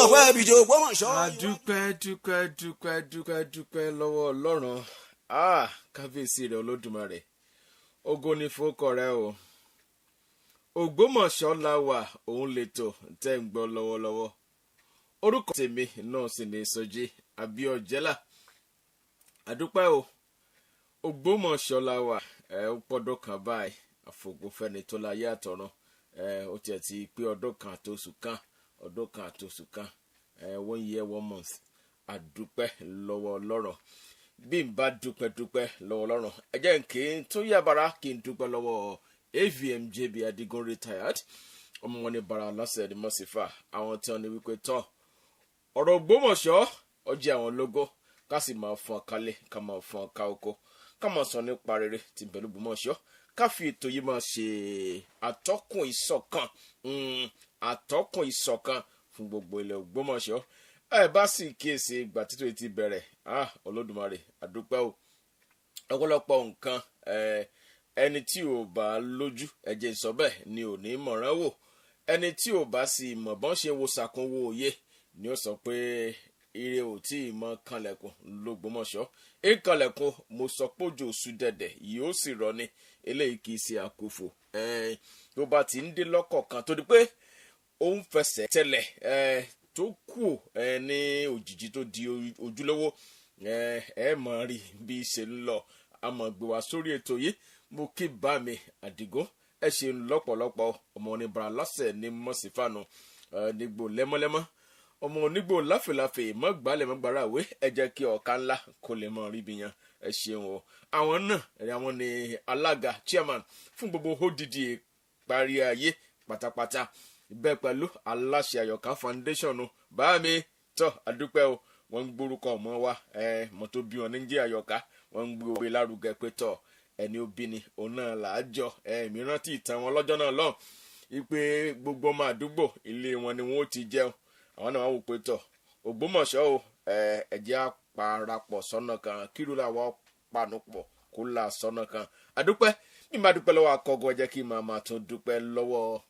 ọpẹ́ bíi ti Ògbómọ̀ṣọ́. Dúpẹ́ lọ́wọ́ Ọlọ́run. Kábíyèsí rẹ̀ Olódùmarè. Ògo ni fórúkọ rẹ̀ o. Ògbómọ̀ṣọ́ la wà, òun lètò tẹ́ ń gbọ́ lọ́wọ́lọ́wọ́. Orúkọ tèmi náà sì ní Sọjí Abíọ́jẹ́là. Àdúpẹ́ o. Ògbómọ̀ṣọ́ la wà, ó pọ́dún kan báyìí. Àfògbófẹ́ni tó láyé àtọ̀run. Ó tiẹ̀ ti pé ọdún kan àtòṣù kan. 1 year 1 month. Àdúpẹ́ lọ́wọ́ Ọlọ́run. Bí n bá dúpẹ́ lọ́wọ́ Ọlọ́run, ẹ jẹ́ kí n tún yàbára kí n dúpẹ́ lọ́wọ́ AVMJB Adigun retired. Ọmọ wọn ní bara lọ́sẹ̀ ní mọ́sífà. Àwọn tí wọ́n ní wípé tọ́ ọ̀rọ̀ Ògbómọ̀ṣọ́ ọjọ́ àwọn lógo ká sì máa fọ́n kálẹ̀ ká máa fọ́n ká oko ká máa sọ nípa rere tí ń bẹ l'Ògbómọ̀ṣọ́ ká fi ètò yìí máa ṣe atọ́kùn ìṣọ̀kan fún gbogbo ilẹ̀ Ògbómọ̀ṣọ́. Ẹ bá sì kíyèsí ìgbà títò ti bẹ̀rẹ̀ Olódùmarè àdúpẹ́ o. Ọ̀pọ̀lọpọ̀ nǹkan ẹni tí ò bá lójú ẹ̀jẹ̀ sọ bẹ́ẹ̀ ni ò ní mọ̀ràn wò. Ẹni tí ò bá sì mọ̀ bọ́n ṣe wo ṣàkóso òye ni ó sọ pé ire ò tí ì mọ kanlẹ̀kùn l'Ògbómọ̀ṣọ́. Ìkanlẹ̀kùn mo sọ pé òjò oṣù dẹ̀dẹ̀ yóò sì rọ ni eléyìí kì í ṣe àkófò. Tó bá ti ń dé lọ́kọ̀ọ̀kan tó di pé ó ń fẹsẹ̀ tẹ̀lẹ̀ tó kù ní òjijì tó di ojúlówó ẹ mọ̀ rí bí ṣe ń lọ. A mọ̀ gbé wá sórí ètò yìí. Mo kí bá mi Àdìgún ẹ ṣe lọ́pọ̀lọpọ̀ ọmọ oníbàárà lọ́sẹ̀ ní mọ́sífàánù nígbò lẹ́mọ́lẹ́mọ́ ọmọ onígbò láfèláfè mọ́gbàálẹ̀ mọ́gbàrà àwé ẹ jẹ́ kí ọ̀ka ńlá kó lè mọ̀ rí bìyàn ẹ ṣeun o. Àwọn náà àwọn ni alága chairman fún gbogbo odidi parí ayé pátápátá bẹ́ẹ̀ pẹ̀lú aláṣẹ Àyọ̀ká foundation bá mi tọ́ àdúpẹ́ o. Wọ́n ń gbórúkọ ọmọ wa mọ́ tó bí wọn ní jẹ́ Àyọ̀ká wọ́n ń gbé òwe lárugẹ pé tọ́ ẹni òbí ni òun náà làájọ mìíràn tí ìtàn wọn lọ́jọ́ náà lọ́hùn wípé gbogbo ọmọ àdúgbò ilé wọn ni wọn ó ti jẹun. Àwọn náà wá wò pé tọ́ Ògbómọ̀ṣọ́ o ẹ̀jẹ̀ àparapọ̀ sọ́nà kan kírú làwọn panupọ̀ kó là sọ́nà kan. Àdúpẹ́ bí máa dúpẹ́ lọ́wọ́ Akogun ẹ jẹ́ kí màá tún dúpẹ́ lọ́wọ́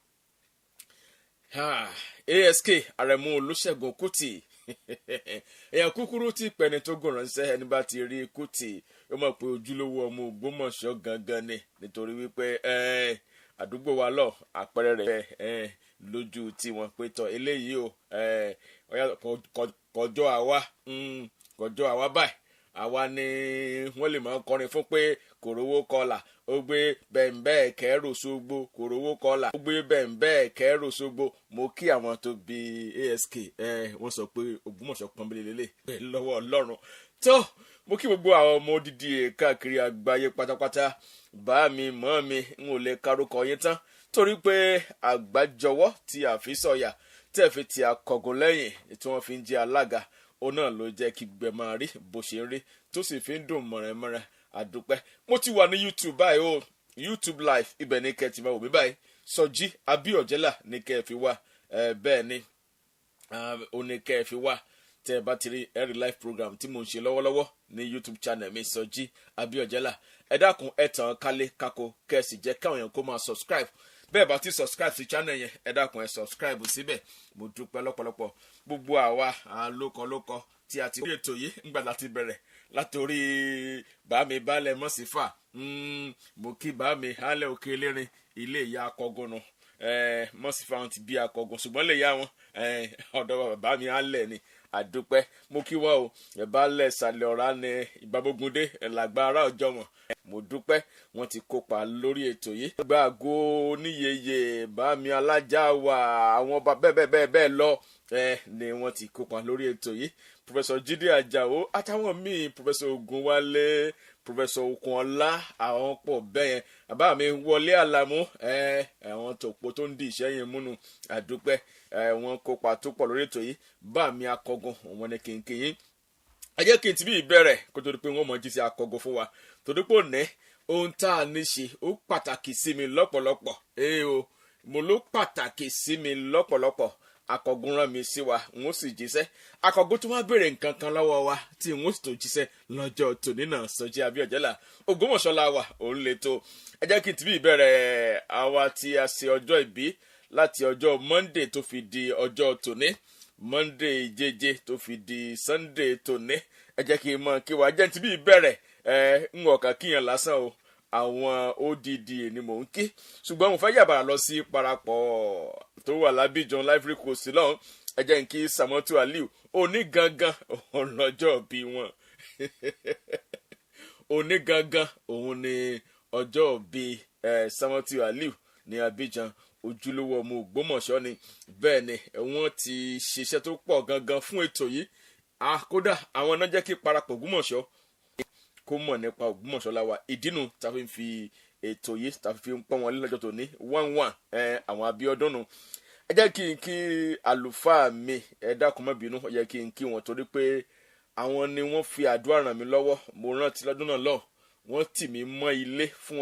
ASK Àrẹ̀mú Olúṣẹ́gun Kútì. Èèyàn kúkúrú tí pẹ̀ni tó gùn ránṣẹ́ ẹni bá ti rí Kútì ó mọ̀ pé ojúlówó ọmọ Ògbómọ̀ṣọ́ gangan ni nítorí wípé àdúgbò wa lọ àpẹẹrẹ rẹ̀ lójú tí wọ́n pé tọ́ eléyìí o kọjọ́ àwa báyìí àwa ni wọ́n lè máa kọrin fún pé kòrówó kọlà ó gbé bẹ̀m̀bẹ́ kẹ́rò sógbó kòrówó kọlà ó gbé bẹ̀m̀bẹ́ kẹ́rò sógbó. Mo kí àwọn tó bí ASK wọ́n sọ pé Ògbómọ̀ṣọ́ pọ́nbélé lélẹ̀ lọ́wọ́ Ọlọ́run tó. Mo kí gbogbo àwọn ọmọ odidi káàkiri àgbáyé pátápátá bá mi mọ́ mi n ò lè karúkọ yín tán torí pé àgbájọwọ́ tí a fi sọ̀yà tí ẹ fi ti Akogun lẹ́yìn tí wọ́n fi ń jẹ́ alága òun náà ló jẹ́ kí gbẹ máa rí bó ṣe rí tó sì fi ń dùn mọ̀rẹ̀mọ̀rẹ̀. Àdúpẹ́. Mo ti wà ní YouTube báyìí o YouTube live ibẹ̀ ní kẹ́ ti máa wò mí báyìí Sọjí Abíọ́jẹ́là ní kẹ́ fi wá bẹ́ẹ̀ ni ó ní kẹ́ fi wá tẹ́ ẹ bá ti rí ẹ̀rí live program tí mo ń ṣe lọ́wọ́lọ́wọ́ ní YouTube channel mi Sọjí Abíọ́jẹ́là. Ẹ dákun ẹ tàn kálé kákó kẹ́ sì jẹ́ káwọn èèyàn kó máa subscribe. Bẹ́ẹ̀ bá ti subscribe sí channel yẹn ẹ dákun ẹ subscribe síbẹ̀. Mo dúpẹ́ lọ́pọ̀lọpọ̀ gbogbo àwa lókọlókọ tí a ti rí ètò yìí ńgbà láti bẹ̀rẹ̀ látòrí bá mi balẹ̀ mọ́sífà mo kí bá mi hálẹ̀ òkè elérin ilé ìyá Akogun nù mọ́sífà wọn ti bí Akogun ṣùgbọ́n lè yá wọn ọ̀dọ̀ bá mi hálẹ̀ ni. Àdúpẹ́. Mo kí wọ́n o balẹ̀ sàlẹ̀ ọ̀rá ní ìbábógundé lágbára ọjọ́ wọn. Mo dúpẹ́ wọ́n ti kópa lórí ètò yìí. Gbàgó níyeye bá mi alájà wà àwọn ọba bẹ́ẹ̀ lọ ni wọ́n ti kópa lórí ètò yìí. Professor Jídé Àjàó àtàwọn míì Professor Ògúnwálé Professor Okunola àwọn pọ̀ bẹ́yẹn bàbá mi Wọlé Àlàmú àwọn tòpó tó ń di ìṣẹ́yìn múnu. Àdúpẹ́ wọ́n kópa tó pọ̀ lórí ètò yìí. Bá mi Akogun wọn ni kìnkìnyín. Ẹ jẹ́ kí n ti bí ìbẹ̀rẹ̀ kó tó di pé wọ́n mọ̀ jí sí Akogun fún wa torí pé òní ohun tá a ní ṣe ó pàtàkì sí mi lọ́pọ̀lọpọ̀ mo ló pàtàkì sí mi lọ́pọ̀lọpọ̀. Akogun rán mi sí wa n ó sì jíṣẹ́. Akogun tó wá béèrè nǹkan kan lọ́wọ́ wa tí n ó sì tó jíṣẹ́ lọ́jọ́ tòní náà Sọjí Abíọ́jẹ́là Ògbómọ̀ṣọ́ la wà òun lè tó. Ẹ jẹ́ kí n ti bí ìbẹ̀rẹ̀ àwa tí a ṣe ọjọ́ ìbí láti ọjọ́ Monday tó fi di ọjọ́ tòní Monday jẹ́jẹ́ tó fi di Sunday tòní ẹ jẹ́ kí n mọ̀ kí wàá jẹ́ ti bí ìbẹ̀rẹ̀ ń ọ̀kà kíyàn lásán o àwọn ODD ni mò ń kí ṣùgbọ́n mo fẹ́ yàbàrà lọ sí parapọ̀ tó wà l'Abidjan l'Ivory Coast lọ́hùn ẹ jẹ́ n kí Samotu Aliu òní gangan òun lọ́jọ́ bí wọn òní gangan òun ni ọjọ́ bí Samotu Aliu ní Abidjan ojúlówó ọmọ Ògbómọ̀ṣọ́ ni bẹ́ẹ̀ ni wọ́n ti ṣiṣẹ́ tó pọ̀ gangan fún ètò yìí kódà àwọn náà jẹ́ kí parapọ̀ Ògbómọ̀ṣọ́ kó mọ̀ nípa Ògbómọ̀ṣọ́ láwa ìdínú tá fi ń fi ètò yìí tá fi ń pọ́n wọn lọ́jọ́ tó ní 1-1 àwọn Abíọ́dún nù ẹ jẹ́ kí n kí àlùfáà mi ẹ dákun má bínú ẹ jẹ́ kí n kí wọn torí pé àwọn ni wọ́n fi àdúrà ràn mí lọ́wọ́ mo rántí lọ́dún náà lọ́hùn wọ́n tì mí mọ́ ilé fún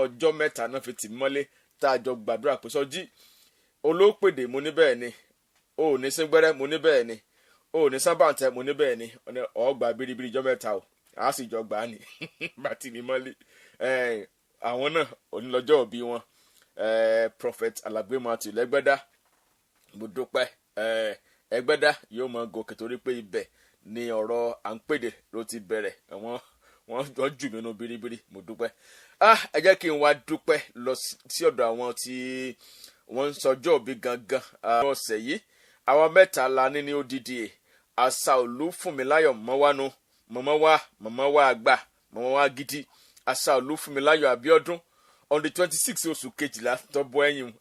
ọjọ́ mẹ́ta náà fi tì mí mọ́lé tá a jọ gbàdúrà pé Sọjí olópèdè mo ní bẹ́ẹ̀ ni o ò ní síngbẹ́rẹ́ mo ní bẹ́ẹ̀ ni o ò ní sábàǹtẹ̀ mo ní bẹ́ẹ̀ ni ọgbà biribiri jọ mẹ́ta o a sì jọ gbà á ní bá tì mí mọ́lé àwọn náà onílọ́jọ́ òbí wọn Prophet Alàgbé Matthew lẹ́gbẹ́dá mo dúpẹ́ ẹgbẹ́dá yóò mọ gòkè torí pé ibẹ̀ ni ọ̀rọ̀ à ń pèdè ló ti bẹ̀rẹ̀ wọ́n jù mí nú biribiri mo dúpẹ́ ẹ jẹ́ kí n wá dúpẹ́ lọ sí ọ̀dọ̀ àwọn tí wọ́n ń sọjọ́ òbí gangan ọ̀sẹ̀ yìí àwọn mẹ́ta la ní ODD Àṣàolú Fúnmiláyọ̀ mọ́wánu mọ̀mọ́ wá àgbà mọ̀mọ́ wá gidi Àṣàolú Fúnmiláyọ̀ Abíọ́dún on the 26 oṣù kejìlá tó bọ́ ẹ̀yìn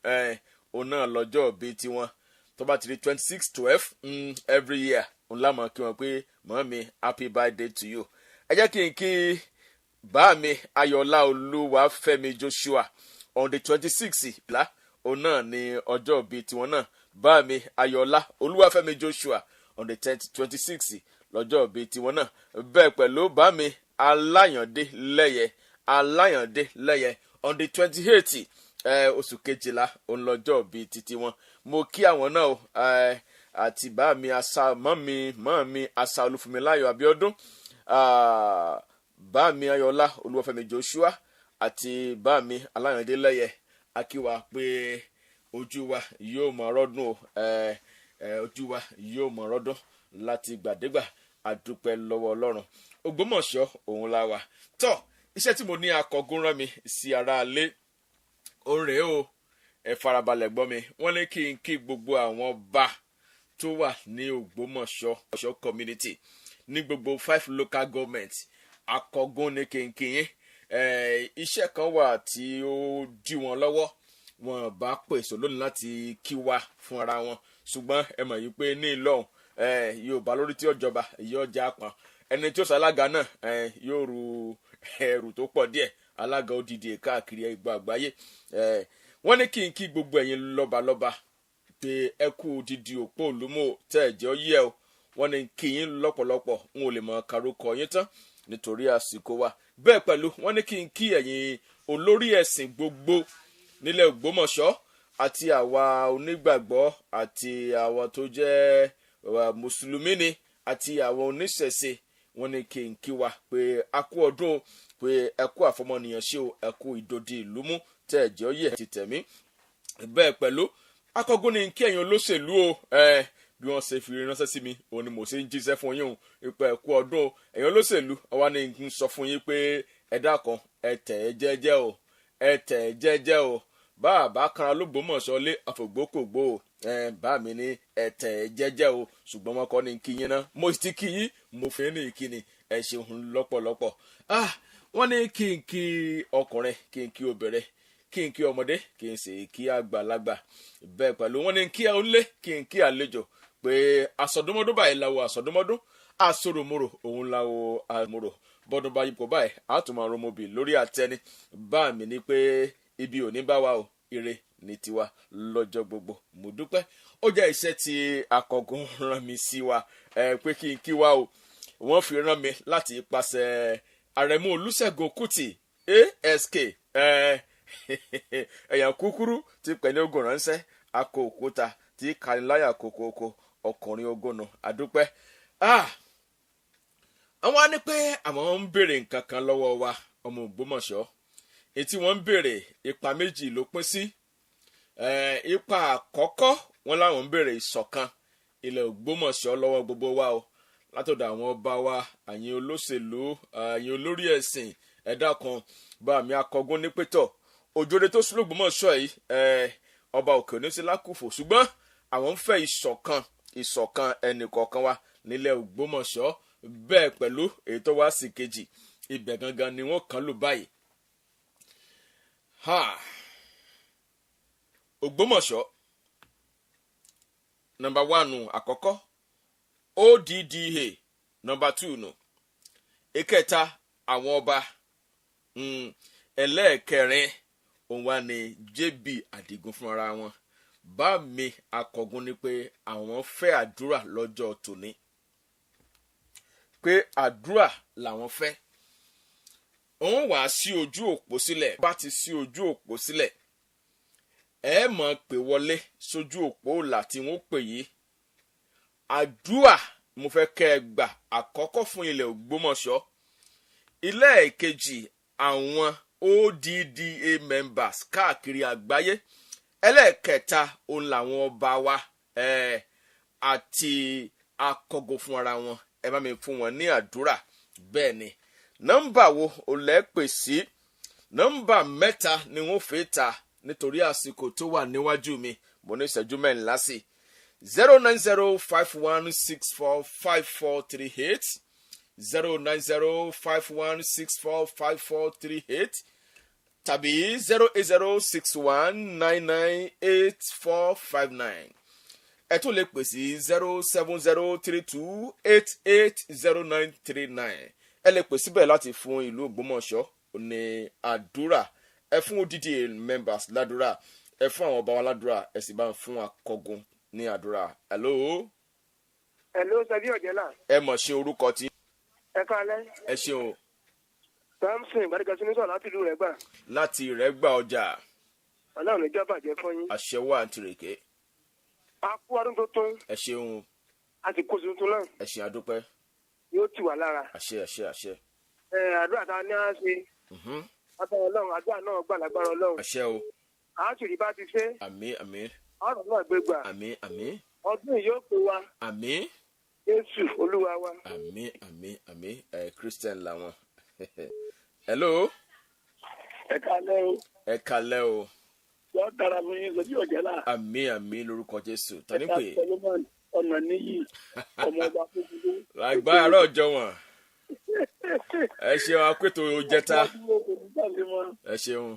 òun náà lọ́jọ́ òbí tiwọn tó bá ti di 26/12 every year òun lámọ̀ kí wọ́n pé mọ́mí happy birthday to you ẹ jẹ́ kí n kí bá mi Ayọ̀lá Olúwafẹ́mi Joshua on the 26 la òun náà ni ọjọ́ bíi tiwọn náà bá mi Ayọ̀lá Olúwafẹ́mi Joshua on the 26 lọ́jọ́ bíi tiwọn náà bẹ́ẹ̀ pẹ̀lú bá mi Aláyàndé Lẹ́yẹ on the 28 oṣù kejìlá òun lọ́jọ́ bíi titi wọn mo kí àwọn náà àti bá mi mọ́mí Àṣàolú Fúnmiláyọ̀ Abíọ́dún bá mi Ayọ̀lá Olúwafẹ́mi Joshua àti bá mi Aláyàndé Lẹ́yẹ akíwa pé ojú wa yóò mọ rọ́dún o ojú wa yóò mọ rọ́dún láti gbàdégbà àdúpẹ́ lọ́wọ́ Ọlọ́run Ògbómọ̀ṣọ́ òun la wà tọ́ iṣẹ́ tí mo ní Akogun rán mi sí ara alé òrè o ẹ farabalẹ̀ gbọ́ mi wọ́n ní kí n kí gbogbo àwọn ọba tó wà ní Ògbómọ̀ṣọ́ community ní gbogbo 5 local government Akogun ní kí n kí yín iṣẹ́ kan wà tí ó dí wọn lọ́wọ́ wọn bá pèsè lónìí láti kí wa fún ara wọn ṣùgbọ́n ẹ mọ̀ yìí pé ní ìlọ́hùn Yorùbá lórí tí ó jọba yóò já pọn ẹni tí ó ṣalága náà yóò ru ẹrù tó pọ̀ díẹ̀ alága ODD káàkiri ìgbà àgbáyé wọ́n ní kí n kí gbogbo ẹ̀yin lọ́balọ́ba pé ẹ kú dídì òpó òlúmọ̀ tẹ́ ẹ̀jẹ̀ yẹ o wọ́n ní kí yín lọ́pọ̀lọpọ̀ n ò lè mọ karùkọ yín tán nítorí àsìkò wa bẹ́ẹ̀ pẹ̀lú wọ́n ní kí n kí ẹ̀yin olórí ẹ̀sìn gbogbo nílẹ̀ Ògbómọ̀ṣọ́ àti àwa onígbàgbọ́ àti àwa tó jẹ́ mùsùlùmí ni àti àwa oníṣẹ̀ṣe wọ́n ní kí n kí wa pé a kú ọdún pé ẹ kú àfọmọnìyàn ṣe o ẹ kú ìdòdì ìlú mú tẹ́ ẹ̀jẹ̀ yẹ ti tẹ̀mí bẹ́ẹ̀ pẹ̀lú Akogun ní kí ẹ̀yin olóṣèlú o bí wọ́n ṣe fi ránṣẹ́ sí mi òun ni mo ṣe ń jíṣẹ́ fún yín o pé ẹ kú ọdún o ẹ̀yin olóṣèlú ọwá ní kí n sọ fún yín pé ẹ dákan ẹ tẹ̀ ẹ jẹ́jẹ́ o bá kanra l'Ógbómọ̀ṣọ́ lé àfògbókògbó o bá mi ní ẹ tẹ̀ ẹ jẹ́jẹ́ o ṣùgbọ́n wọn kọ́ ní kí yín ná mo ti kí yín mo fi ní ìkíni ẹ ṣeun lọ́pọ̀lọpọ̀ wọ́n ní kí n kí ọkùnrin kí n kí obìnrin kí n kí ọmọdé kí n sì kí àgbàlagbà bẹ́ẹ̀ pẹ̀lú wọ́n ní kí onílé kí n kí àlejò pé àsọdúnmọ́dún báyìí láwo àsọdúnmọ́dún àsọdúnmọ́rò òun láwo àmọ́rò bọ́dún bá yípo báyìí àtúmọ̀ àròmọbì lórí àtẹni bá mi ní pé ibi ò ní bá wa o ire ní tiwa lọ́jọ́ gbogbo mo dúpẹ́ ó jẹ́ iṣẹ́ tí Akogun rán mi sí wa pé kí n kí wa o wọ́n fi rán mi láti ipasẹ̀ Àrẹ̀mú Olúṣẹ́gun Kútì ASK ẹ̀yàn kúkúrú ti pẹ̀lú ogun ránṣẹ́ akọ òkúta tí kaniláyà kòkòkò ọkùnrin ogónù àdúpẹ́. Àwọn á ní pé àwọn ń béèrè nǹkan kan lọ́wọ́ wa ọmọ Ògbómọ̀ṣọ́ ètí wọ́n ń béèrè ipa méjì ló pín sí. Ipa àkọ́kọ́ wọ́n láwọn ń béèrè ìṣọ̀kan ilẹ̀ Ògbómọ̀ṣọ́ lọ́wọ́ gbogbo wa o látọ̀dọ̀ àwọn ọba wa àyìn olóṣèlú àyìn olórí ẹ̀sìn ẹ̀dá kan bá mi Akogun ní pétọ̀ òjòrè tó sùn l'Ògbómọ̀ṣọ́ yìí ọba òkè oníṣẹ́ lákùfò ṣùgbọ́n àwọn ń fẹ́ ìṣọ̀kan ẹnì kọ̀ọ̀kan wa nílẹ̀ Ògbómọ̀ṣọ́ bẹ́ẹ̀ pẹ̀lú èyí tó wá sí kejì ibẹ̀ gangan ni wọ́n kàn lù báyìí. Ògbómọ̀ṣọ́ number 1 àkọ́kọ́ ODDA number 2 nù ìkẹta àwọn ọba ẹlẹ́ẹ̀kẹrin òun wà ní JB Adigun fúnra wọn bá mi Akogun ni pé àwọn fẹ́ àdúrà lọ́jọ́ tòní pé àdúrà làwọn fẹ́ òun wá sí ojú òpó sílẹ̀ bá ti sí ojú òpó sílẹ̀ ẹ mọ̀ pé wọlé sójú òpó láti wọ́n pè yìí àdúrà mo fẹ́ kẹ́ ẹ gbà àkọ́kọ́ fún ilẹ̀ Ògbómọ̀ṣọ́ ilé ìkejì àwọn ODDA members káàkiri àgbáyé ẹlẹ́ẹ̀kẹta òun làwọn ọba wa àti Akogun fún ara wọn ẹ bá mi fún wọn ní àdúrà bẹ́ẹ̀ ni nọ́mbà wo ò lẹ́ pè sí nọ́mbà 3 ni wọ́n fi ta nítorí àsìkò tó wà níwájú mi mo ní ìṣẹ́jú mẹ́rìnlá sí 09051645438 09051645438 tàbí 08061998459 ẹ tún lè pè sí 07032880939 ẹ lè pè síbẹ̀ láti fún ìlú Ògbómọ̀ṣọ́ ní àdúrà ẹ fún ODDA members ládùúrà ẹ fún àwọn ọba wa ládùúrà ẹ sì bá ń fún Akogun ní àdúrà. hello sẹ́bí ọ̀jẹ́là. ẹ mọ̀ ṣe orúkọ tí. ẹ káalẹ́. ẹ ṣeun. Samson ìbádẹ́gàsí ní sọ̀rọ̀ láti ìlú Rẹ́gbà. láti Rẹ́gbà ọjà. Ọlọ́run ní jọba jẹ́ fún yín. àṣẹ wà àǹtí rèké. a kú ọdún tuntun. ẹ ṣeun. a ti kó tuntun náà. ẹ ṣe àdúpẹ́. yóò tì wá lára. àṣẹ. àdúrà tá a ní á ṣe. agbára Ọlọ́run àdúrà náà gbà lágbára Ọlọ́run. àṣẹ o. a sì rí bá ti ṣe. àmín. ọ̀rọ̀ náà gbé gbà. àmín. ọdún yìí yóò pé wa. àmín. Jésù Olúwa wa. àmín. Christian làwọn. hello. ẹ káalẹ́ o. ẹ káalẹ́ o. yóò dára fún yín sọ́jú ọ̀jẹ́là. àmín lórúkọ Jésù. tani pé. ọ̀nà níyì ọmọ ọba fúnfúnfún. lágbára ọjọ́ wọn. ẹ ṣeun akweto jẹta. ẹ ṣeun.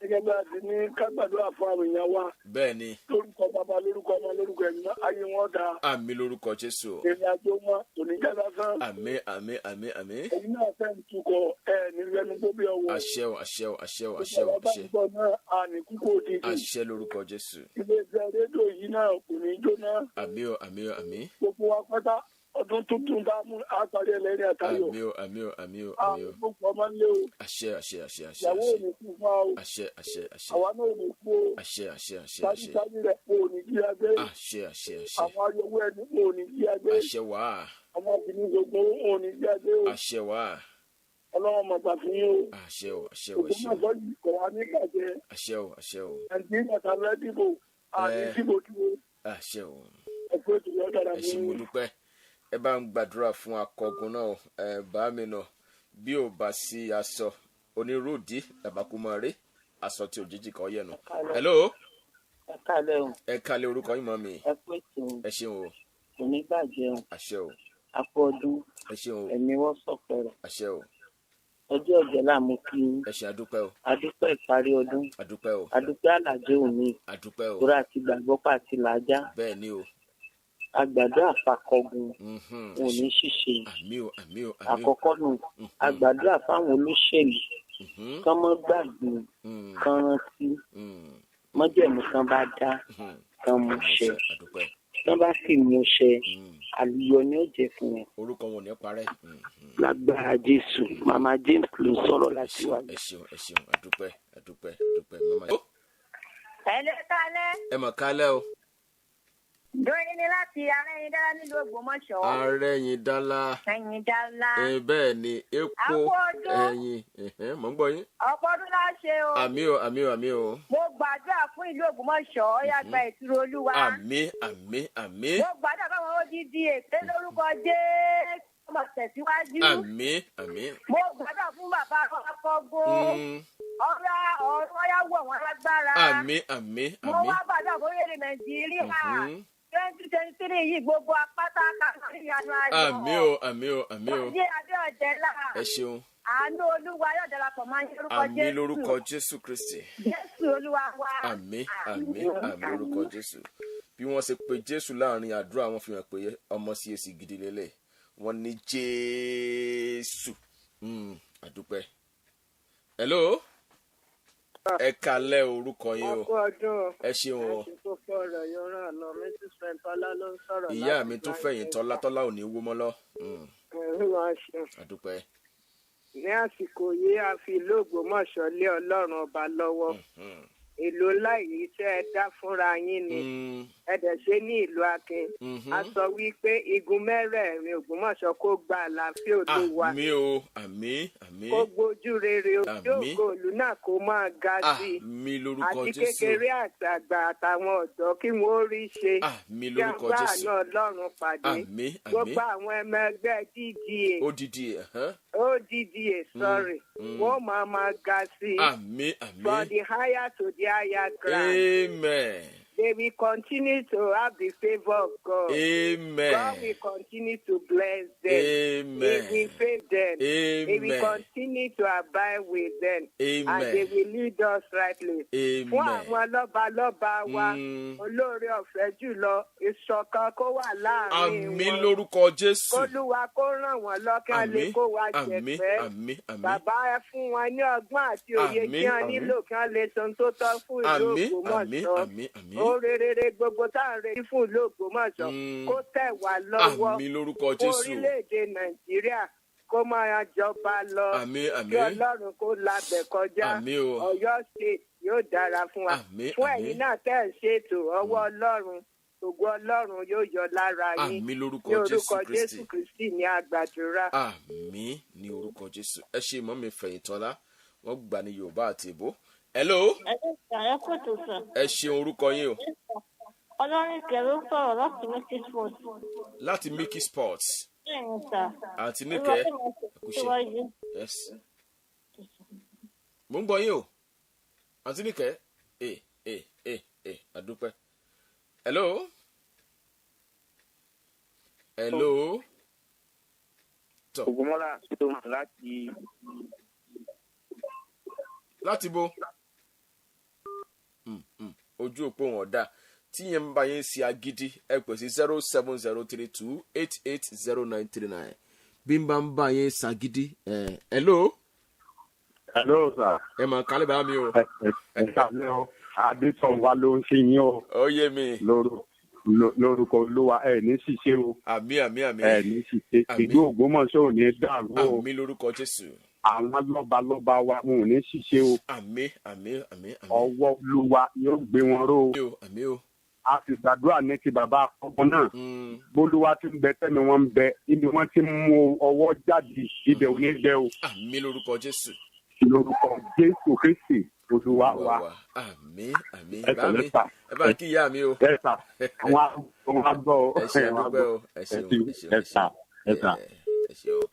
gẹ́gẹ́ bí a ti ní ká gbàdúrà fún àwọn èèyàn wa. bẹ́ẹ̀ ni. lórúkọ bàbá lórúkọ ọmọ lórúkọ ẹ̀mí ayé wọn dáa. àmín lórúkọ Jésù. ìrìn àjò wọn kò ní jẹ́ lásán. àmín. èyí náà fẹ́ ń tukọ̀ nílùú ẹnu tó bí ọwọ́. àṣẹ. ìgbàlódé náà a ní kúkú òdìdí. àṣẹ lórúkọ Jésù. ilé-iṣẹ́ rédíò yìí náà kò ní jóná. àmín. gbogbo wa pátá ọdún tuntun bá mú àpàdé ẹlẹ́rìí àtayọ̀. àmín. gbogbo ọmọ ńlẹ̀ o. àṣẹ. ìyàwó ò ní kú fún wa o. àṣẹ. àwa náà ò ní kú o. àṣẹ. sáyé rẹ̀ kò ní jí agbé. àṣẹ. àwọn ayọ̀wọ́ ẹni kò ní jí agbé. àṣẹ wá. àwọn obìnrin gbogbo ò ní jí agbé o. àṣẹ wá. Ọlọ́run mọ̀ gbà fún yín o. àṣẹ. Ògbómọ̀ṣọ́ yìí kọ̀ wá ní ìbàjẹ́. àṣẹ. Nàìjíríà tàbí ẹ̀dìbò àti ìdìbò dúró. àṣẹ. ẹ̀kọ́ ètò yóò dára ẹ fún ṣé mo yín. dúpẹ́ ẹ bá ń gbàdúrà fún Akogun náà bá mi náà bí ò bá sí aṣọ onírúurú làbàkúmọ̀ rí aṣọ tí òjijì kan yẹ̀ nù. hello. ẹ káalẹ́ o. ẹ káalẹ́ orúkọ yín mọ́ mi. ẹ pé tí o. ẹ ṣeun o. kò ní bàjẹ́ o. àṣẹ o. àpò ọdún. ẹ ṣeun o. ẹ̀mí wọ́n sọ̀pẹ̀rẹ̀. àṣẹ o. ọjọ́ ọ̀jẹ̀lá mo kí i. ẹ ṣe àdúpẹ́ o. adúpẹ́ ìparí ọdún. àdúpẹ́ o. adúpẹ́ àlàjẹ́ òní. àdúpẹ́ o. torí àti gbàgbọ́ pàtì làájá. bẹ́ẹ̀ ni o. àgbàdo àfàkọgun ò ní ṣíṣe. àmín. àkọ́kọ́ nù àgbàdo àfáwọn olóṣèlú kán mọ́ gbàgbé kán rántí mọ́jẹ̀mú kan bá dá kán mú ṣẹ tán bá sì mú ṣẹ àlùyọ ni ó jẹ fún wọn. orúkọ wọn ò ní parẹ́. lágbára Jésù mama James ló ń sọ̀rọ̀ láti wá. ẹ ṣeun àdúpẹ́ mama. ẹ lè kálẹ̀. ẹ mọ̀ kálẹ̀ o. Dóyin ni láti Arẹ́yìndálá nílùú Ògbómọ̀ṣọ́. Arẹ́yìndálá. Ẹ̀yìndálá. Bẹ́ẹ̀ ni epo ẹ̀yìn mọ̀ ń gbọ́ yín. Ọ̀pọ̀ ọdún la ṣe o. Àmín o, àmín o, àmín o. Mo gbàdúrà fún ìlú Ògbómọ̀ṣọ́ ó yá gba ìtura Olúwa. Àmín, àmín, àmín. Mo gbàdúrà fáwọn odidi èké lórúkọ Jésù ọmọ tẹ̀síwájú. Àmín, àmín. Mo gbàdúrà fún bàbá Akogun. Ọ̀yá wọ̀ wọ́n lágbára. Àmín, àmín, àmín. Mo wá gbàdúrà fún orílẹ̀-èdè Nàìjíríà. 2023 yìí gbogbo apáta kan ní ìyanu ayọ̀. Àmín o, àmín o, àmín o. Ọjọ́ adé ọ̀jẹ̀lá. Ẹ ṣeun. Àánú Olúwa yóò darapọ̀ máa ń yẹ lórúkọ Jésù. Àmín lórúkọ Jésù Kristi. Jésù Olúwa wa. Àmín, àmín, àmín lórúkọ Jésù. Bí wọ́n ṣe pe Jésù láàrin àdúrà wọn fi hàn pé ọmọ sí èsì gidi lélẹ̀. Wọ́n ní Jésù. Àdúpẹ́. Hello. Ẹ kalẹ̀ orúkọ yín o. Ẹ ṣeun o. Ìyá mi tó fẹ̀yìn tọ́lá ò ní wó mọ́ lọ. Àdúpẹ́. Ní àsìkò yìí a fi ìlú Ògbómọ̀ṣọ́ lé Ọlọ́run ọba lọ́wọ́. Èlò ńlá yìí tẹ́ ẹ dá fúnra yín ni ẹ dẹ̀ ṣe ní ìlú Akin. A sọ wípé igun mẹ́rẹ̀ẹ̀rin Ògbómọ̀ṣọ́ kó gba àlàáfíà Olúwa. Àmín o, àmín, àmín. Kó gbójú rere ojú ògo ìlú náà kó máa ga sí i. Àmín lórúkọ Jésù. Àti kékeré àtàgbà àtàwọn ọ̀dọ́ kí wọ́n rí ṣe. Àmín lórúkọ Jésù. Kí a bá àná Ọlọ́run pàdé. Àmín, àmín. Gbogbo àwọn ọmọ ẹgbẹ́ ODDA, sorry. Wọ́n máa ga sí i. Àmín, àmín. From the higher to the higher ground. Amen. They will continue to have the favor of God. Amen. God will continue to bless them. Amen. He will favor them. Amen. He will continue to abide with them. Amen. And they will lead us rightly. Amen. Fún àwọn lọ́balọ́ba wa, olóore ọ̀fẹ́ jùlọ, ìṣọ̀kan kó wà láàrin wọn. Àmín lórúkọ Jésù. Olúwa kó ràn wọ́n lọ́kàn lè kó wa jẹ̀fẹ́. Àmín, àmín. Bàbá ẹ fún wọn ní ọgbọ́n àti òye kí wọ́n nílò kí wọ́n lè san tó tọ́ fún ìlú Ògbómọ̀ṣọ́. Àmín, àmín. Oréré gbogbo tá à ń retí fún ìlú Ògbómọ̀ṣọ́ kó tẹ̀ wá lọ́wọ́. Àmín lórúkọ Jésù. Orílẹ̀-èdè Nàìjíríà kó máa jọba lọ. Àmín, àmín. Kí Ọlọ́run kó labẹ̀ kọjá. Àmín o. Ọ̀yọ́ state yóò dára fún wa. Àmín, fún àmín. ẹ̀yin náà tẹ́ ẹ̀ ṣètò ọwọ́ Ọlọ́run ògo Ọlọ́run yóò yọ lára yín. Àmín lórúkọ ní orúkọ Jésù Jésù Kristi ní àgbàdúrà. Àmín ní orúkọ Jésù. Ẹ ṣe mọ́ mi Fẹ̀yìntọ́lá wọ́n gbà ní Yorùbá àti Ìbò. Hello. Ẹ ṣeun orúkọ yín o. Ọlọ́run kẹ̀rọ sọ̀rọ̀ láti Mickey Sports. Láti Mickey Sports. Bẹ́ẹ̀ni sà. Àǹtí Níkẹ́ ẹ̀kúṣe. Yes. Mo ń gbọ́ yín o. Àǹtí Níkẹ́ àdúpẹ́. Hello. Hello. Tọ́. Ògúnmọ́lá tó mọ̀ láti bo. Ojú òpó wọn dá. Tí yẹn ń bá yẹn ṣe agídí ẹ pè sí 07032880939 bí n bá ń bá yẹn ṣàgídí hello. Hello sir. Ẹ mà kálẹ̀ bá mi o. Ẹ kálẹ̀ o Adétọ̀ wa ló ń ṣe yín o. Ó yé mi. Lórúkọ Olúwa ẹ ní ṣìṣe o. Àmín, àmín, àmín. Ẹ ní ṣìṣe. Ìlú Ògbómọ̀ṣọ́ ò ní dàrú o. Àmín lórúkọ Jésù. Àwọn lọ́balọ́ba wa wọn ò ní ṣìṣe o. Àmín, àmín, àmín. Ọwọ́ Olúwa yóò gbé wọn ró o. Àmín o. A sì gbàdúrà ní ti bàbá Akogun náà. Bólúwa ti ń bẹ tẹ́mi wọn ń bẹ ibi wọn ti mú ọwọ́ jáde ibẹ̀ ò ní jẹ́ o. Àmín lórúkọ Jésù. Lórúkọ Jésù Kristi Olúwa wa. Àmín, àmín. Ẹ bá kí ìyá mi o. Ẹ sà àwọn àgbọ̀ o. Ẹ ṣe àdúgbò o. Ẹ ṣeun. Ẹ sà. Ẹ ṣeun.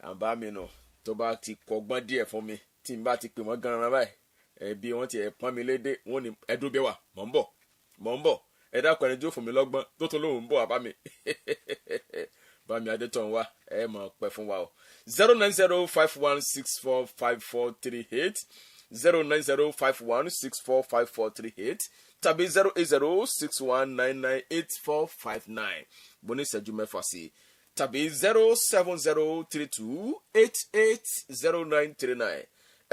Àbá mi nù tó bá ti kọgbọ́n díẹ̀ fún mi tí n bá ti pè wọ́n gan-an báyìí. Bí wọ́n ti pọ́n mi lédè wọ́n ní ẹdún bẹ́ẹ̀ wà mọ̀ ń bọ̀ ẹ dákun ẹni tó fún mi lọ́gbọ́n tó tún lóun ń bọ̀ àbá mi bá mi Adétọ̀ wá ẹ mọ̀ pẹ́ fún wa o 09051645438 09051645438 tàbí 08061998459 bóní ìṣẹ́jú mẹ́fà sí tàbí 07032880939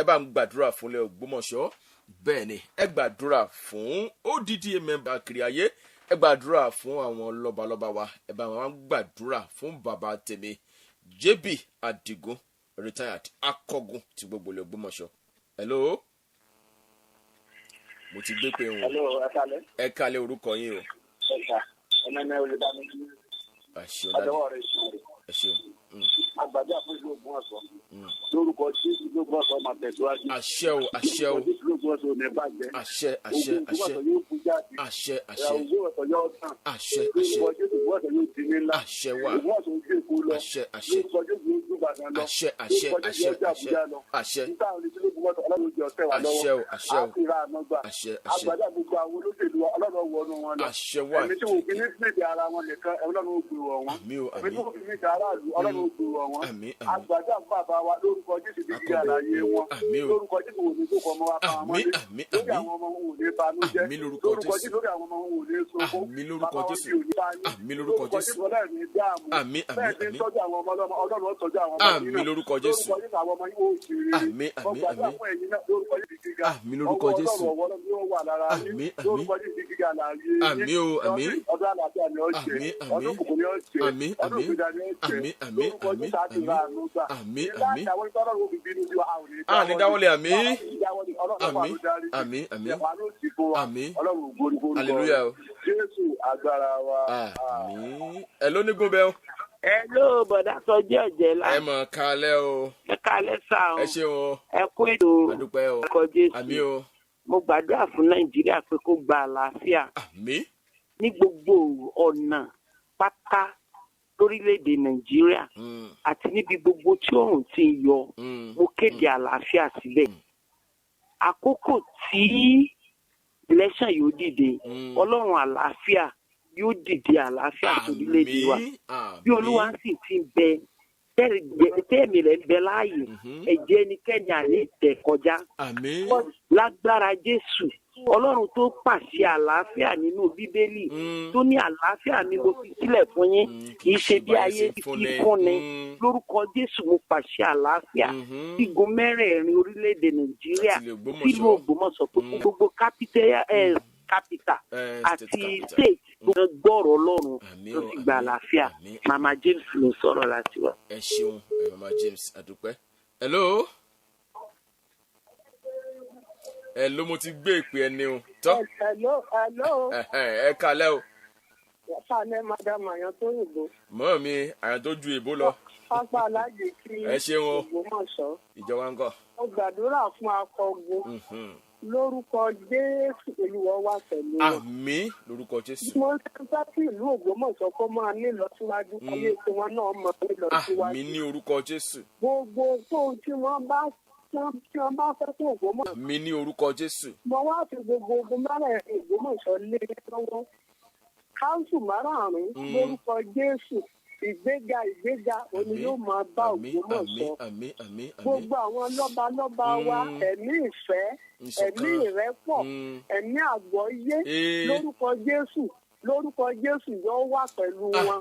ẹ bá ń gbàdúrà fúnlẹ̀ Ògbómọ̀ṣọ́ bẹ́ẹ̀ ni ẹ gbàdúrà fún ODDA mẹ́mbà kiri ayé ẹ gbàdúrà fún àwọn lọ́balọ́ba wa ẹ bá wọn gbàdúrà fún bàbá tèmi JB Adigun retired Akogun ti gbogbo ilẹ̀ Ògbómọ̀ṣọ́. Hello. Mo ti gbé pé wọn. Hello, ẹ kálẹ́. Ẹ kálẹ́ orúkọ yín o. àṣẹ àṣẹ àgbàdo àfojúsùn ogun ọ̀sán lórúkọ Jésù lóògùn ọ̀sán máa tẹ̀síwájú. àṣẹ o àṣẹ o lóògùn ọ̀sán ò ní bàjẹ́. àṣẹ àṣẹ àṣẹ àṣẹ àṣẹ ògùn ọ̀sán yóò tàn. àṣẹ lórúkọ Jésù ògùn ọ̀sán yóò di nílá. àṣẹ wa ògùn ọ̀sán ojú èkó lọ. àṣẹ àṣẹ lórúkọ Jésù ojú Ìbàdàn lọ. àṣẹ àṣẹ àṣẹ àṣẹ àṣẹ nígbà wo ni tí lóògùn ọ̀sán ọlọ́run jọ tẹ̀ wá lọ́wọ́. àṣẹ o àṣẹ o àṣìra ànágbà. àṣẹ àṣẹ àgbàdo àgbègbè àwọn olóṣèlú ọlọ́run wọnú wọn lọ. àṣẹ wa ẹ̀mí tí wọ́n fi ní sílẹ̀ ara wọn nìkan ọlọ́run ó gbé wọ̀ wọ́n. àmì o ẹ̀mí tí àmì wọ́n fi ní aráàlú ọlọ́run ó gbé wọ̀ wọ́n. àmì àmì àgbàdo àgbàbà wa lórúkọ Jésù ti di àlàyé wọn. àmì o lórúkọ Jésù wò ní kókò ọmọ wa pa àwọn àmì ọmọdé. àmì lórí àmì àwọn ọmọ wọn ò ní banújẹ́. àmì lórúkọ lórúkọ Jésù Jésù lórí àwọn ọmọ wọn ò ní sunkún. àmì lórúkọ bàbá wọn Jésù sì ò ní bá yín. àmì lórúkọ Jésù Jésù ọlọ́run ní dáàmú. àmì àmì bẹ́ẹ̀ ni àmì tọ́jú àwọn ọmọ ọlọ́mọ ọlọ́run ó tọ́jú àwọn ọmọ yín àmì náà. lórúkọ Jésù lórúkọ Jésù àwọn ọmọ yín ó sì rí. àmì àmì gbàdúrà àmì fún ẹ̀yin náà lórúkọ Jésù gíga. àmì lórúkọ Jésù ọwọ́ ọlọ́run yóò wà lára yín. àmì àmì lórúkọ Jésù gíga láàyè yín. àmì o àmì ọdún àlàáfíà ni ó ṣe. àmì àmì ọdún kòkó ni ó ṣe. àmì ọdún àmì òkúta ni ó ṣe. àmì àmì lórúkọ àmì Jésù àti ìlà àánú gbà. àmì ìlà àmì àtàwọn ìtọ́lọ́run òbí bínú sí wa a ò ní àní dáwọ́lé àmì àmì àmì àmì àmì ọlọ́run ògbóni forúkọ hallelujah o Jésù agbára wa. àmì ẹ ló ní gúnbẹ o ẹ ló bọ̀dá sọjí ọ̀jẹ̀ la ẹ mọ̀ kálẹ̀ o ẹ kálẹ̀ sá o ẹ ṣeun o ẹ kú ètò àdúpẹ́ o ọkọ̀ Jésù àmì o mo gbàdúrà fún Nàìjíríà pé kó gba àlàáfíà àmì ní gbogbo ọ̀nà pátá lórílẹ̀‐èdè Nàìjíríà àti níbi gbogbo tí òòrùn ti ń yọ mo kéde àlàáfíà síbẹ̀ àkókò tí election yóò dìde Ọlọ́run àlàáfíà yóò dìde àlàáfíà sórílẹ̀‐èdè wa bí Olúwa sì ti ń bẹ tẹ́ẹ̀mì rẹ̀ ń bẹ láàyè ẹ̀jẹ̀ ẹnikẹ́ni àní ìtẹ̀ kọjá lágbára Jésù Ọlọ́run tó pàṣẹ àlàáfíà nínú Bíbélì tó ní àlàáfíà mi mo fi sílẹ̀ fún yín kì í ṣe bí ayé ti fúnni lórúkọ Jésù mo pàṣẹ àlàáfíà sígun mẹ́rẹ̀ẹ̀rin orílẹ̀-èdè Nàìjíríà sílùú Ògbómọ̀ṣọ́ tó kún gbogbo capital àti state gbọ́rọ̀ Ọlọ́run ló ti gba àlàáfíà Mama James ló sọ̀rọ̀ láti wá. ẹ ṣeun Mama James àdúpẹ́. hello mo ti gbé ìpè ẹni o tọ́ ẹ kalẹ́ o. Fáànẹ́ Madam Àyàn tó yìnbó. mọ́ mi àyàn tó ju ìbò lọ. Pápá alájẹ kí ẹ ṣeun o Ògbómọ̀ṣọ́. ìjọba ń kọ́. Mo gbàdúrà fún Akogun. Lórúkọ Jésù Olúwa wà pẹ̀lú wọn. àmín lórúkọ Jésù. Mo ń fẹ́ kí ìlú Ògbómọ̀ṣọ́ kó máa ní ìlọsíwájú ayé tí wọ́n náà máa ní ìlọsíwájú. àmín ní orúkọ Jésù. Gbogbo ohun tí wọ́n bá fẹ́ fún Ògbómọ̀ṣọ́. àmín ní orúkọ Jésù. Mo wá fi gbogbo ogun mẹ́rẹ̀ẹ̀rin Ògbómọ̀ṣọ́ lé lọ́wọ́. Káńsù márààrún lórúkọ Jésù. Ìgbéga òní yóò máa bá Ògbómọ̀ṣọ́. Gbogbo àwọn lọ́balọ́ba wa ẹ̀mí ìfẹ́ ẹ̀mí ìrẹ́pọ̀ ẹ̀mí àgbọ́yé lórúkọ Jésù yóò wà pẹ̀lú wọn.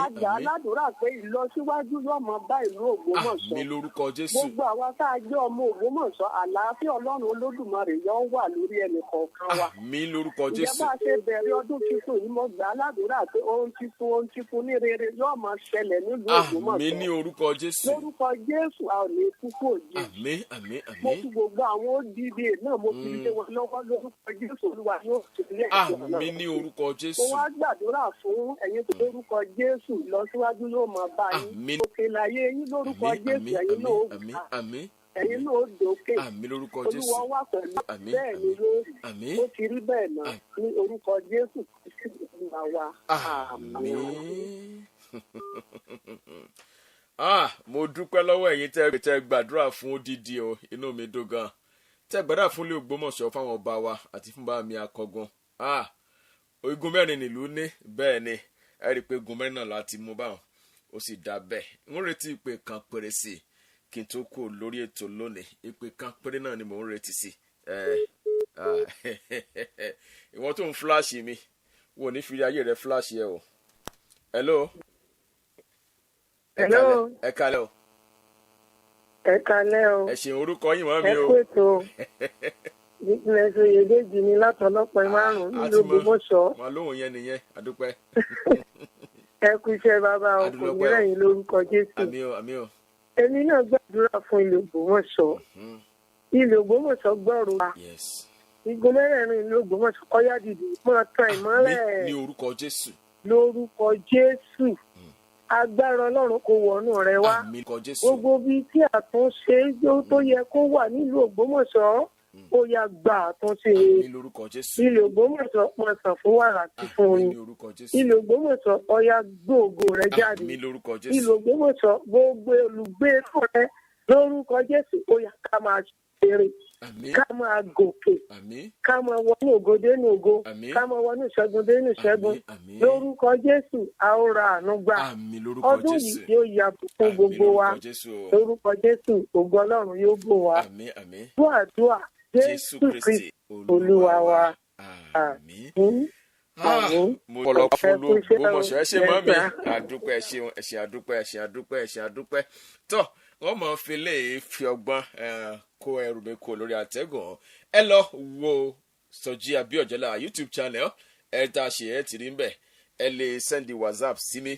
Àgbà aládùúrà pé ìlọsíwájú yóò máa bá ìlú Ògbómọ̀ṣọ́. àmín lórúkọ Jésù. Gbogbo àwa tá a jẹ́ ọmọ Ògbómọ̀ṣọ́ àlàáfíà Ọlọ́run Olódùmarè yóò wà lórí ẹnì kọ̀ọ̀kan wa. àmín lórúkọ Jésù. Ìjọba ṣe bẹ̀rẹ̀ ọdún tuntun yìí mo gbà aládùúrà pé ohun tuntun ní rere yóò máa ṣẹlẹ̀ nílùú Ògbómọ̀ṣọ́. àmín ní orúkọ Jésù. Lórúkọ Jésù a ò ní kúkú òjijì. Mo fi gbogbo àwọn òdìdí náà mo fi lé wọn lọ́wọ́ lórúkọ Jésù Olúwa yóò ṣẹlẹ̀ ìjọba náà. àmín ní orúkọ Jésù. Mo wá gbàdúrà fún ẹ̀yin tó lórúkọ Jésù lọ́síwájú yóò máa bá yín. Òkè láyé yín lórúkọ Jésù ẹ̀yin náà ó gbà. Ẹ̀yin náà ó dókè. àmín lórúkọ Jésù. Olúwa wà pẹ̀lú bẹ́ẹ̀ ni lórí. Ó ti rí bẹ́ẹ̀ náà ní orúkọ Jésù Kristi Olúwa wa. àmín. mo dúpẹ́ lọ́wọ́ ẹ̀yin tẹ́ gbàdúrà fún odidi o inú mi dùn gan. Tẹ́ gbàdúrà fún ilé Ògbómọ̀ṣọ́ fáwọn ọba wa àti fún bá mi Akogun. Igun mẹ́rin nílùú ní bẹ́ẹ̀ ni ẹ rí i pé igun mẹ́rin náà láti mú báwọn ó sì dá bẹ́ẹ̀. ń retí ìpè kan péré sí i kí n tó kú lórí ètò lónìí ìpè kan péré náà ni mò ń retí sí ìwọ́n tó ń fúláṣì mi wò ní fi ayé rẹ fúláṣì ẹ o. hello. ẹ kalẹ́ o. Ẹ kalẹ́ o. ẹ ṣeun orúkọ yín wọ́n mi o. Ẹ kú ètò. Ìpínlẹ̀ Ṣòyèdèjì ni látọlọ́pọ̀ márùn-ún nílùú Ògbómọ̀ṣọ́. Màá lóhùn yẹn nìyẹn adúpẹ́. Ẹ kú iṣẹ́ bàbá ọkùnrin lẹ́yìn lórúkọ Jésù. àmín o àmín o. Èmi náà gbàdúrà fún ilé Ògbómọ̀ṣọ́. Ilé Ògbómọ̀ṣọ́ gbọ́rọ̀ wa. igun mẹ́rẹ̀ẹ̀rin ìlú Ògbómọ̀ṣọ́ kọ́yá dìde máa tan ìmọ́lẹ̀ ní orúkọ Jésù. lórúkọ Jésù. Agbára Ọlọ́run kò wọnú rẹ wá. Àmín lórúkọ Jésù. Gbogbo bíi tí àtúnṣe tó yẹ kó wà nílùú Ògbómọ̀ṣọ́ ó yá gba àtúnṣe. Àmín lórúkọ Jésù. Ilé Ògbómọ̀ṣọ́ pọn sàn fún wàrà àti fún oyin. Àmín lórúkọ Jésù. Ilé Ògbómọ̀ṣọ́ ọya gbòògò rẹ jáde. Àmín lórúkọ Jésù. Ilé Ògbómọ̀ṣọ́ gbogbo olùgbé rẹ lórúkọ Jésù ó yá ká máa ṣeré. Àmín. Ká máa gòkè. Àmín. Ká máa wọnú ògo dénú ògo. Àmín. Ká máa wọnú ìṣẹ́gun dénú ìṣẹ́gun. Àmín. Lórúkọ Jésù a ó ra àánú gbà. Àmín lórúkọ Ọdún Jésù. yìí yóò yà fún gbogbo wa. Àmín lórúkọ Jésù. Lórúkọ Jésù ògo Ọlọ́run yóò bò wá. Àmín àmín. Fún àdúrà Jésù Kristi Olúwa wa. Àmín. Àmín. Mo lọ fún Ògbómọ̀ṣọ́ ẹ ṣe mọ́ mi àdúpẹ́ ẹ ṣeun ẹ ṣe àdúpẹ́ ẹ ṣe àdúpẹ́ ẹ ṣe àdúpẹ́ tó wọ́n mọ̀ fi lè fi ọgbọ́n kó ẹrù mi kó lórí àtẹ́gùn ẹ lọ wo Sọjí Abíọ́jọ́lá YouTube channel ẹ tá a ṣe ẹ ti rí ń bẹ̀ ẹ lè send WhatsApp sí mi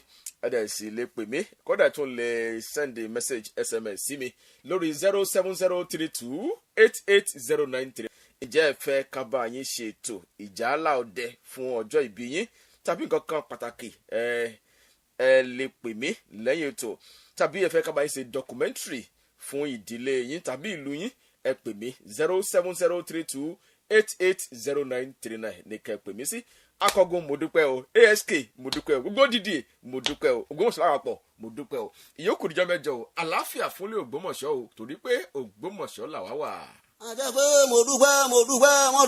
ẹ dẹ̀ sì lè pè mí kódà tún lè send message SMS sí mi lórí 07032880993 ìjẹ́ ẹ fẹ́ ká bá yín ṣe ètò ìjálá ọdẹ fún ọjọ́ ìbí yín tàbí nǹkan kan pàtàkì ẹ lè pè mí lẹ́yìn ètò tàbí ẹ fẹ́ ká bá yín ṣe documentary fún ìdílé yín tàbí ìlú yín ẹ pè mí 07032880939 ní kẹ́ pè mí sí Akogun mo dúpẹ́ o ASK mo dúpẹ́ o gbogbo dídì mo dúpẹ́ o Ògbómọ̀ṣọ́ lápapọ̀ mo dúpẹ́ o ìyókù níjọ́ mẹ́jọ o àlàáfíà fúnlé Ògbómọ̀ṣọ́ o torí pé Ògbómọ̀ṣọ́ làwa wà. Àjẹ́ pé mo dúpẹ́ wọ́n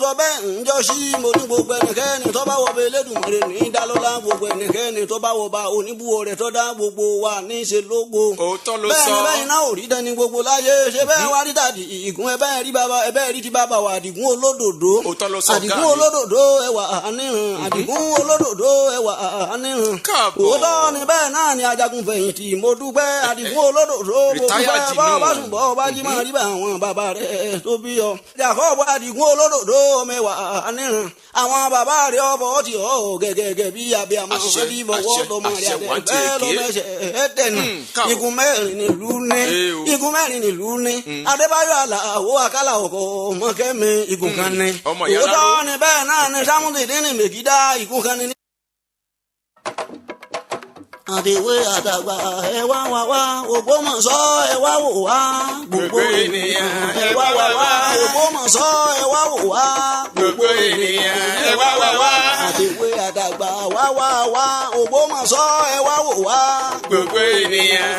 sọ bẹ́ẹ̀ ń jọ sí mo ní gbogbo ẹnikẹ́ni tó bá wọ bẹ Elédùmarè ní dálọ́lá gbogbo ẹnikẹ́ni tó bá wọ bá oníbúwo rẹ̀ tó dá gbogbo wa ní í ṣe lógo. Òótọ́ ló sọ. Bẹ́ẹ̀ ni bẹ́ẹ̀ náà ò rí dẹni gbogbo láyé ṣe bẹ́ẹ̀ wá rí tàdí ìgún ẹbẹ́ rí ti bàbá wa Àdìgún olódòdó. Òótọ́ ló sọ gáà mi. Àdìgún olódòdó ẹwà àníhàn Àdìgún olódòdó ẹwà àníhàn. Káàbọ̀. Òótọ́ ni bẹ́ẹ̀ náà ni ajagun fẹ̀yìntì mo dúpẹ́ Àdìgún olódòdó mo dúpẹ́ bọ́ bá sùn bọ́ bá jí máa rí bá àwọn bàbá rẹ̀ tó bí ọ. Àkọ́bọ̀ Àdìgún olódòdó mẹ́wàá níran àwọn bàbá rẹ̀ ọ̀bọ̀ ti ọ̀ gẹ́gẹ́ bí abiyamọ bí bọ̀wọ́ lọ́mọ rẹ̀ àtẹ̀gbẹ́ lọ́mẹsẹ̀ ẹ̀tẹ̀nù igun mẹ́rin nílùú ní Adébáyọ̀ Àlàó Àkàlà ọkọ̀ mọ́kẹ́mi igun kan ní òótọ́ ni bẹ́ẹ̀ náà ni Sámúdìdí ní Mègídá igun kan ní. Àdèwé àtàgbà ẹ wá wá wá Ògbómọ̀ṣọ́ ẹ wá wò wá gbogbo ènìyàn ẹ wá wá wá Ògbómọ̀ṣọ́ ẹ wá wò wá gbogbo ènìyàn ẹ wá wá wá àdèwé àtàgbà wá wá wá Ògbómọ̀ṣọ́ ẹ wá wò wá gbogbo ènìyàn.